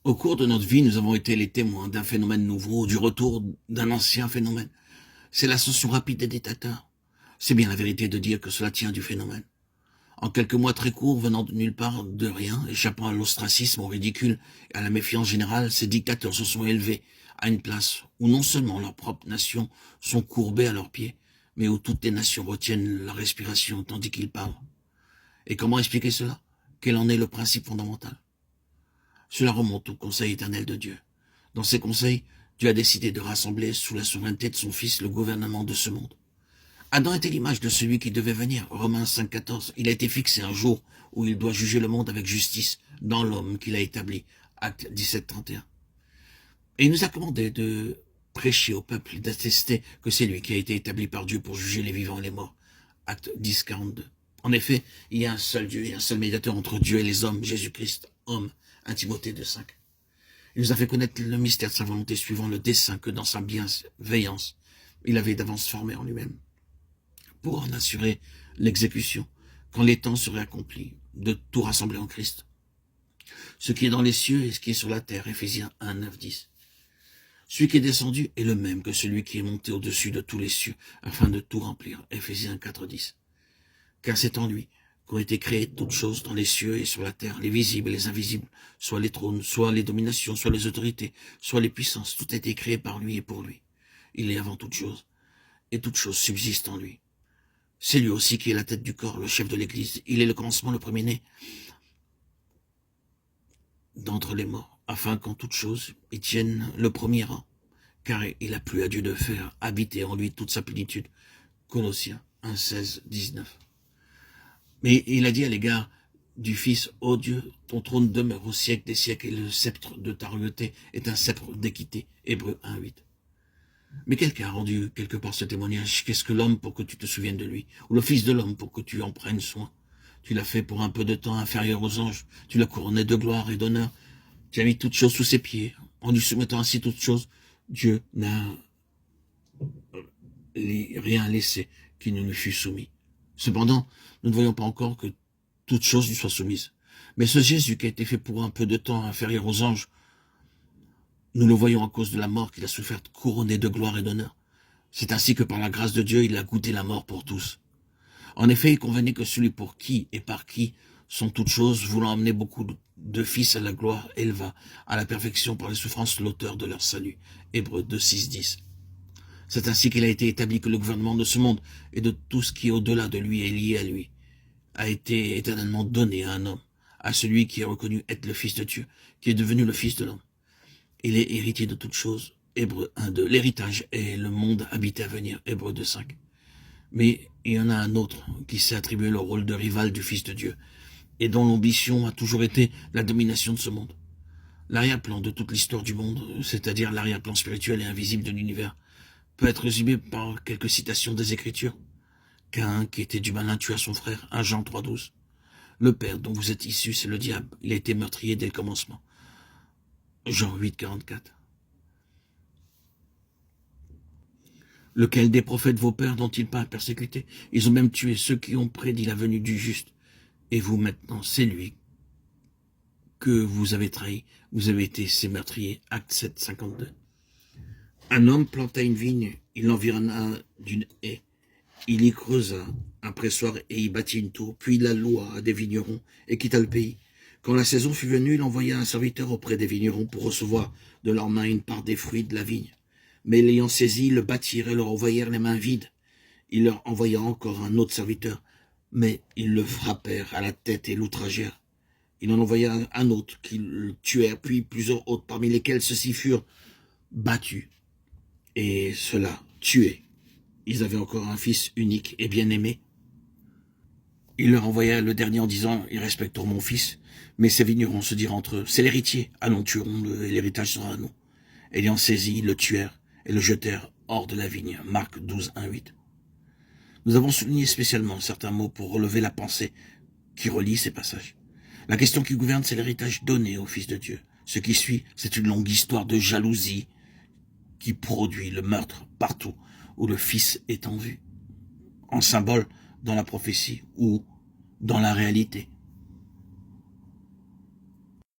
Au cours de notre vie, nous avons été les témoins d'un phénomène nouveau, du retour d'un ancien phénomène. C'est l'ascension rapide des dictateurs. C'est bien la vérité de dire que cela tient du phénomène. En quelques mois très courts, venant de nulle part, de rien, échappant à l'ostracisme, au ridicule et à la méfiance générale, ces dictateurs se sont élevés à une place où non seulement leurs propres nations sont courbées à leurs pieds, mais où toutes les nations retiennent leur respiration tandis qu'ils parlent. Et comment expliquer cela? Quel en est le principe fondamental? Cela remonte au conseil éternel de Dieu. Dans ces conseils, Dieu a décidé de rassembler sous la souveraineté de son Fils le gouvernement de ce monde. Adam était l'image de celui qui devait venir. Romains 5,14. Il a été fixé un jour où il doit juger le monde avec justice dans l'homme qu'il a établi. Acte 17,31. Et il nous a commandé de prêcher au peuple, d'attester que c'est lui qui a été établi par Dieu pour juger les vivants et les morts. Acte 10,42. En effet, il y a un seul Dieu et un seul médiateur entre Dieu et les hommes, Jésus-Christ, homme. 1 Timothée 2,5. Il nous a fait connaître le mystère de sa volonté suivant le dessein que dans sa bienveillance, il avait d'avance formé en lui-même, pour en assurer l'exécution, quand les temps seraient accomplis, de tout rassembler en Christ. Ce qui est dans les cieux et ce qui est sur la terre, Éphésiens 1, 9, 10. Celui qui est descendu est le même que celui qui est monté au-dessus de tous les cieux, afin de tout remplir, Éphésiens 4, 10. Car c'est en lui qu'ont été créées toutes choses dans les cieux et sur la terre, les visibles et les invisibles, soit les trônes, soit les dominations, soit les autorités, soit les puissances, tout a été créé par lui et pour lui. Il est avant toute chose, et toute chose subsiste en lui. C'est lui aussi qui est la tête du corps, le chef de l'Église. Il est le commencement, le premier-né d'entre les morts, afin qu'en toute chose, il tienne le premier rang, car il a plu à Dieu de faire habiter en lui toute sa plénitude. Colossiens 1, 16, 19. Mais il a dit à l'égard du Fils, ô Dieu, ton trône demeure au siècle des siècles et le sceptre de ta royauté est un sceptre d'équité. Hébreux 1, 8. Mais quelqu'un a rendu quelque part ce témoignage. Qu'est-ce que l'homme pour que tu te souviennes de lui? Ou le Fils de l'homme pour que tu en prennes soin? Tu l'as fait pour un peu de temps inférieur aux anges. Tu l'as couronné de gloire et d'honneur. Tu as mis toutes choses sous ses pieds. En lui soumettant ainsi toutes choses, Dieu n'a rien laissé qui ne lui fût soumis. Cependant, nous ne voyons pas encore que toutes choses lui soient soumises. Mais ce Jésus qui a été fait pour un peu de temps inférieur aux anges, nous le voyons à cause de la mort qu'il a souffert, couronné de gloire et d'honneur. C'est ainsi que par la grâce de Dieu, il a goûté la mort pour tous. En effet, il convenait que celui pour qui et par qui sont toutes choses, voulant amener beaucoup de fils à la gloire, éleva à la perfection par les souffrances l'auteur de leur salut. Hébreux 2, 6, 10. C'est ainsi qu'il a été établi que le gouvernement de ce monde et de tout ce qui est au-delà de lui est lié à lui, a été éternellement donné à un homme, à celui qui est reconnu être le Fils de Dieu, qui est devenu le Fils de l'homme. Il est héritier de toutes choses. Hébreux 1, 2. L'héritage est le monde habité à venir. Hébreux 2, 5. Mais il y en a un autre qui s'est attribué le rôle de rival du Fils de Dieu et dont l'ambition a toujours été la domination de ce monde. L'arrière-plan de toute l'histoire du monde, c'est-à-dire l'arrière-plan spirituel et invisible de l'univers, peut être résumé par quelques citations des Écritures. Caïn, qui était du malin, tua son frère, 1 Jean 3, 12. Le père dont vous êtes issus, c'est le diable. Il a été meurtrier dès le commencement. Jean 8, 44. Lequel des prophètes vos pères dont-ils pas persécuté? Ils ont même tué ceux qui ont prédit la venue du juste. Et vous maintenant, c'est lui que vous avez trahi. Vous avez été ses meurtriers. Acte 7, 52. Un homme planta une vigne, il l'environna d'une haie. Il y creusa un pressoir et y bâtit une tour, puis il la loua à des vignerons et quitta le pays. Quand la saison fut venue, il envoya un serviteur auprès des vignerons pour recevoir de leurs mains une part des fruits de la vigne. Mais l'ayant saisi, ils le battirent et leur envoyèrent les mains vides. Il leur envoya encore un autre serviteur, mais ils le frappèrent à la tête et l'outragèrent. Il en envoya un autre qui le tuèrent, puis plusieurs autres, parmi lesquels ceux-ci furent battus, et ceux-là tués. Ils avaient encore un fils unique et bien-aimé. Il leur envoya le dernier en disant, ils respecteront mon fils. Mais ces vignerons se dirent entre eux, c'est l'héritier, allons, tuerons-le, et l'héritage sera à nous. Ayant saisi, ils le tuèrent, et le jetèrent hors de la vigne. Marc 12, 1, 8. Nous avons souligné spécialement certains mots pour relever la pensée qui relie ces passages. La question qui gouverne, c'est l'héritage donné au Fils de Dieu. Ce qui suit, c'est une longue histoire de jalousie qui produit le meurtre partout où le Fils est en vue, en symbole dans la prophétie ou dans la réalité.